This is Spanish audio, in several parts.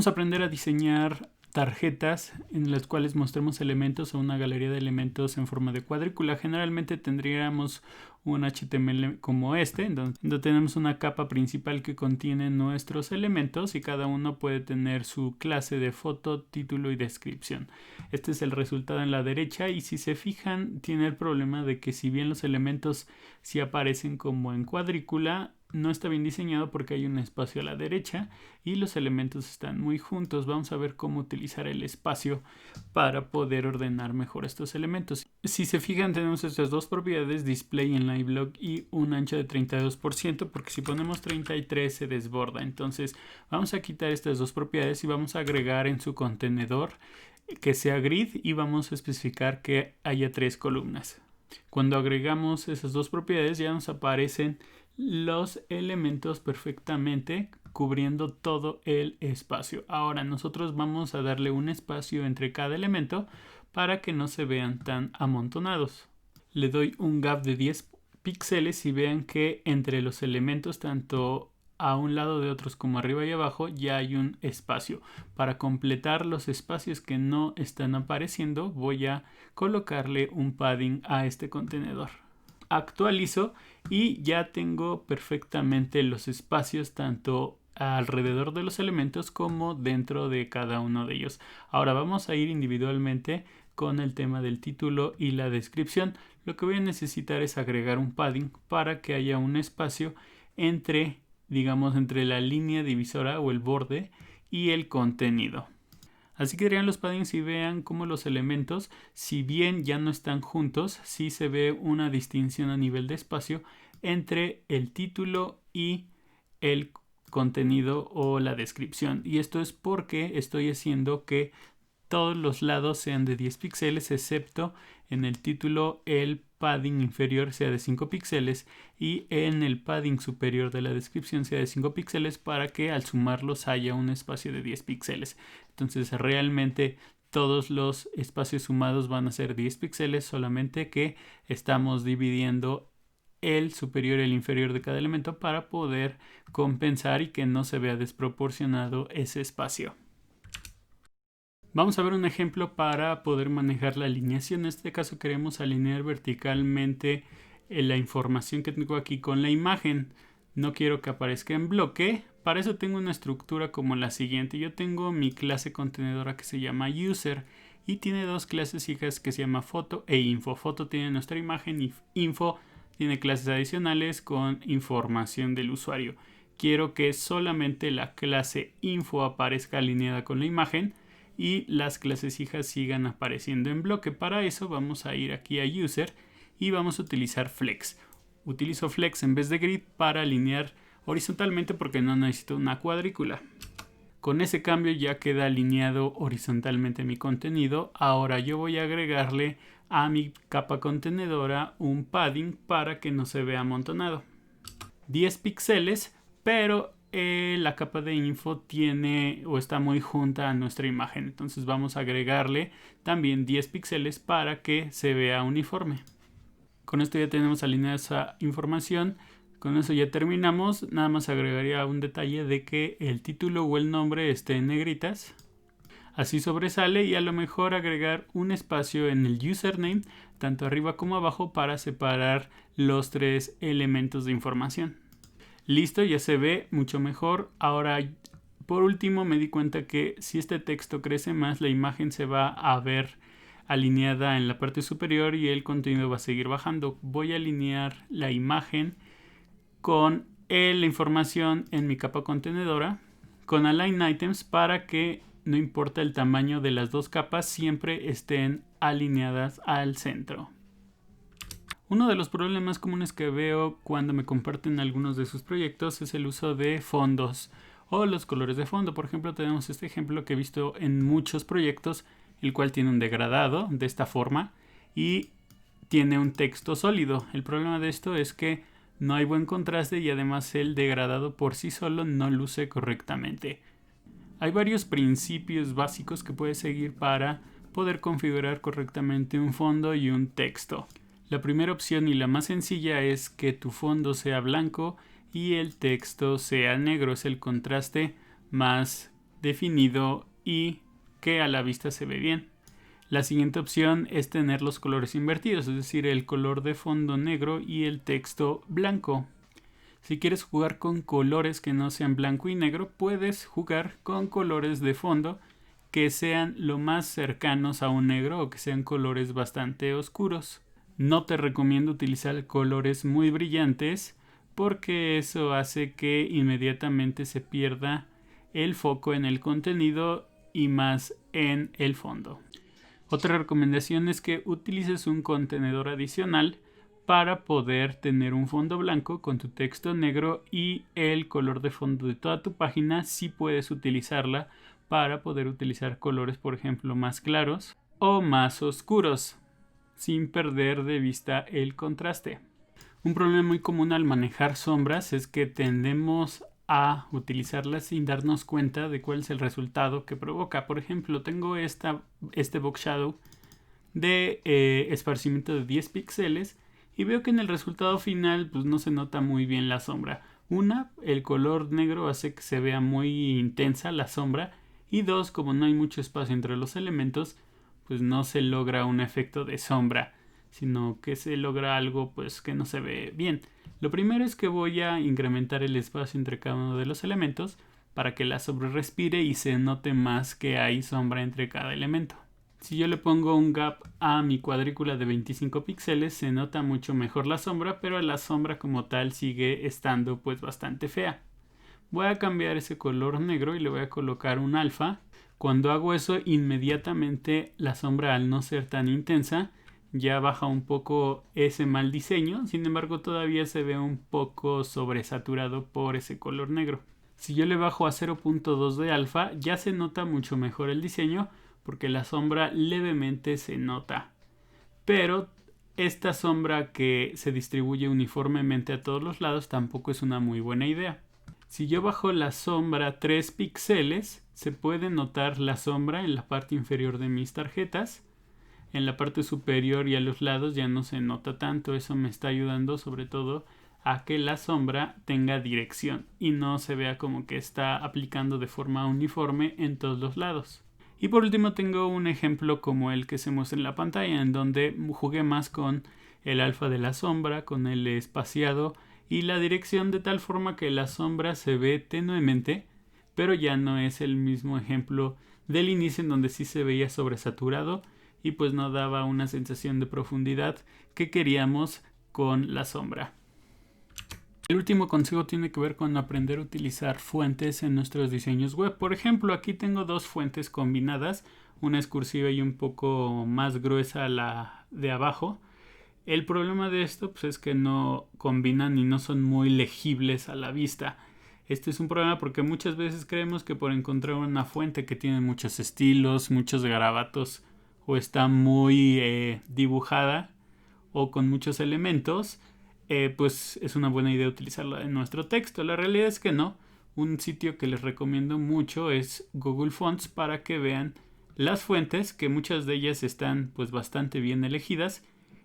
Vamos a aprender a diseñar tarjetas en las cuales mostremos elementos o una galería de elementos en forma de cuadrícula. Generalmente tendríamos un HTML como este, donde tenemos una capa principal que contiene nuestros elementos y cada uno puede tener su clase de foto, título y descripción. Este es el resultado en la derecha y si se fijan tiene el problema de que si bien los elementos sí aparecen como en cuadrícula, no está bien diseñado porque hay un espacio a la derecha y los elementos están muy juntos. Vamos a ver cómo utilizar el espacio para poder ordenar mejor estos elementos. Si se fijan tenemos estas dos propiedades, display en LiveLog y un ancho de 32%, porque si ponemos 33 se desborda. Entonces vamos a quitar estas dos propiedades y vamos a agregar en su contenedor que sea grid y vamos a especificar que haya 3 columnas. Cuando agregamos esas dos propiedades ya nos aparecen los elementos perfectamente cubriendo todo el espacio. Ahora nosotros vamos a darle un espacio entre cada elemento para que no se vean tan amontonados. Le doy un gap de 10 píxeles y vean que entre los elementos tanto a un lado de otros como arriba y abajo ya hay un espacio. Para completar los espacios que no están apareciendo voy a colocarle un padding a este contenedor. Actualizo y ya tengo perfectamente los espacios tanto alrededor de los elementos como dentro de cada uno de ellos. Ahora vamos a ir individualmente con el tema del título y la descripción. Lo que voy a necesitar es agregar un padding para que haya un espacio entre, digamos, entre la línea divisora o el borde y el contenido. Así quedarían los paddings y vean cómo los elementos, si bien ya no están juntos, sí se ve una distinción a nivel de espacio entre el título y el contenido o la descripción. Y esto es porque estoy haciendo que todos los lados sean de 10 píxeles, excepto en el título el padding inferior sea de 5 píxeles y en el padding superior de la descripción sea de 5 píxeles para que al sumarlos haya un espacio de 10 píxeles. Entonces realmente todos los espacios sumados van a ser 10 píxeles, solamente que estamos dividiendo el superior y el inferior de cada elemento para poder compensar y que no se vea desproporcionado ese espacio. Vamos a ver un ejemplo para poder manejar la alineación. En este caso queremos alinear verticalmente la información que tengo aquí con la imagen. No quiero que aparezca en bloque. Para eso tengo una estructura como la siguiente. Yo tengo mi clase contenedora que se llama user y tiene dos clases hijas que se llama foto e info. Foto tiene nuestra imagen y info tiene clases adicionales con información del usuario. Quiero que solamente la clase info aparezca alineada con la imagen y las clases hijas sigan apareciendo en bloque. Para eso vamos a ir aquí a user y vamos a utilizar flex. Utilizo flex en vez de grid para alinear horizontalmente porque no necesito una cuadrícula. Con ese cambio ya queda alineado horizontalmente mi contenido. Ahora yo voy a agregarle a mi capa contenedora un padding para que no se vea amontonado. 10 píxeles, pero la capa de info tiene o está muy junta a nuestra imagen. Entonces vamos a agregarle también 10 píxeles para que se vea uniforme. Con esto ya tenemos alineada esa información. Con eso ya terminamos. Nada más agregaría un detalle de que el título o el nombre esté en negritas. Así sobresale y a lo mejor agregar un espacio en el username, tanto arriba como abajo, para separar los tres elementos de información. Listo, ya se ve mucho mejor. Ahora, por último, me di cuenta que si este texto crece más, la imagen se va a ver alineada en la parte superior y el contenido va a seguir bajando. Voy a alinear la imagen con la información en mi capa contenedora con Align Items para que no importa el tamaño de las dos capas, siempre estén alineadas al centro. Uno de los problemas comunes que veo cuando me comparten algunos de sus proyectos es el uso de fondos o los colores de fondo. Por ejemplo, tenemos este ejemplo que he visto en muchos proyectos, el cual tiene un degradado de esta forma y tiene un texto sólido. El problema de esto es que no hay buen contraste y además el degradado por sí solo no luce correctamente. Hay varios principios básicos que puedes seguir para poder configurar correctamente un fondo y un texto. La primera opción y la más sencilla es que tu fondo sea blanco y el texto sea negro. Es el contraste más definido y que a la vista se ve bien. La siguiente opción es tener los colores invertidos, es decir, el color de fondo negro y el texto blanco. Si quieres jugar con colores que no sean blanco y negro, puedes jugar con colores de fondo que sean lo más cercanos a un negro o que sean colores bastante oscuros. No te recomiendo utilizar colores muy brillantes porque eso hace que inmediatamente se pierda el foco en el contenido y más en el fondo. Otra recomendación es que utilices un contenedor adicional para poder tener un fondo blanco con tu texto negro y el color de fondo de toda tu página. Si puedes utilizarla para poder utilizar colores, por ejemplo, más claros o más oscuros, sin perder de vista el contraste. Un problema muy común al manejar sombras es que tendemos a utilizarlas sin darnos cuenta de cuál es el resultado que provoca. Por ejemplo, tengo este box shadow de esparcimiento de 10 píxeles y veo que en el resultado final pues no se nota muy bien la sombra. El color negro hace que se vea muy intensa la sombra, y dos, como no hay mucho espacio entre los elementos, pues no se logra un efecto de sombra, sino que se logra algo pues que no se ve bien. Lo primero es que voy a incrementar el espacio entre cada uno de los elementos para que la sombra respire y se note más que hay sombra entre cada elemento. Si yo le pongo un gap a mi cuadrícula de 25 píxeles, se nota mucho mejor la sombra, pero la sombra como tal sigue estando pues bastante fea. Voy a cambiar ese color negro y le voy a colocar un alfa. Cuando hago eso, inmediatamente la sombra, al no ser tan intensa, ya baja un poco ese mal diseño. Sin embargo, todavía se ve un poco sobresaturado por ese color negro. Si yo le bajo a 0.2 de alfa, ya se nota mucho mejor el diseño, porque la sombra levemente se nota. Pero esta sombra que se distribuye uniformemente a todos los lados tampoco es una muy buena idea. Si yo bajo la sombra 3 píxeles, se puede notar la sombra en la parte inferior de mis tarjetas. En la parte superior y a los lados ya no se nota tanto. Eso me está ayudando sobre todo a que la sombra tenga dirección y no se vea como que está aplicando de forma uniforme en todos los lados. Y por último tengo un ejemplo como el que se muestra en la pantalla, en donde jugué más con el alfa de la sombra, con el espaciado y la dirección, de tal forma que la sombra se ve tenuemente, pero ya no es el mismo ejemplo del inicio, en donde sí se veía sobresaturado y pues no daba una sensación de profundidad que queríamos con la sombra. El último consejo tiene que ver con aprender a utilizar fuentes en nuestros diseños web. Por ejemplo, aquí tengo dos fuentes combinadas, una es cursiva y un poco más gruesa la de abajo. El problema de esto pues, es que no combinan y no son muy legibles a la vista. Este es un problema porque muchas veces creemos que por encontrar una fuente que tiene muchos estilos, muchos garabatos, o está muy dibujada o con muchos elementos, pues es una buena idea utilizarla en nuestro texto. La realidad es que no. Un sitio que les recomiendo mucho es Google Fonts, para que vean las fuentes, que muchas de ellas están pues bastante bien elegidas,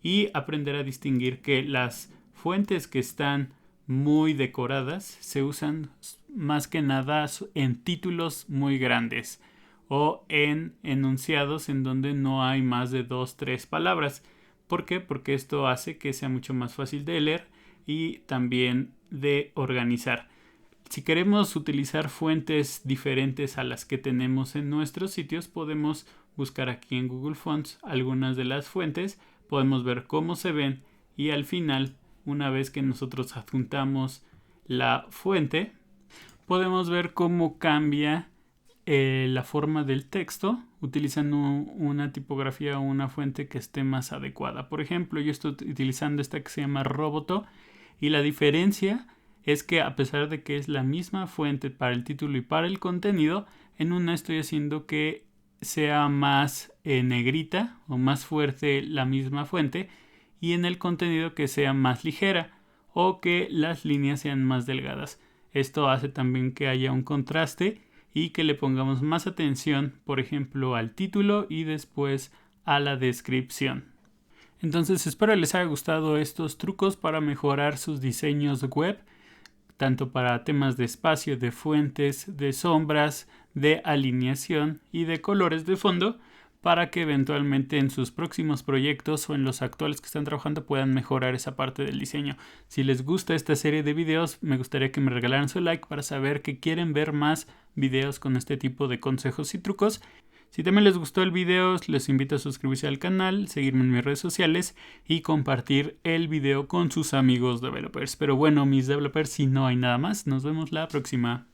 y aprender a distinguir que las fuentes que están muy decoradas se usan más que nada en títulos muy grandes o en enunciados en donde no hay más de 2-3 palabras. ¿Por qué? Porque esto hace que sea mucho más fácil de leer y también de organizar. Si queremos utilizar fuentes diferentes a las que tenemos en nuestros sitios, podemos buscar aquí en Google Fonts algunas de las fuentes, podemos ver cómo se ven y al final, una vez que nosotros adjuntamos la fuente, podemos ver cómo cambia la forma del texto utilizando una tipografía o una fuente que esté más adecuada. Por ejemplo, yo estoy utilizando esta que se llama Roboto, y la diferencia es que, a pesar de que es la misma fuente para el título y para el contenido, en una estoy haciendo que sea más negrita o más fuerte la misma fuente, y en el contenido que sea más ligera o que las líneas sean más delgadas. Esto hace también que haya un contraste y que le pongamos más atención, por ejemplo, al título y después a la descripción. Entonces espero les haya gustado estos trucos para mejorar sus diseños web, tanto para temas de espacio, de fuentes, de sombras, de alineación y de colores de fondo para que eventualmente en sus próximos proyectos o en los actuales que están trabajando puedan mejorar esa parte del diseño. Si les gusta esta serie de videos, me gustaría que me regalaran su like para saber que quieren ver más videos con este tipo de consejos y trucos. Si también les gustó el video, les invito a suscribirse al canal, seguirme en mis redes sociales y compartir el video con sus amigos developers. Pero bueno, mis developers, si no hay nada más, nos vemos la próxima.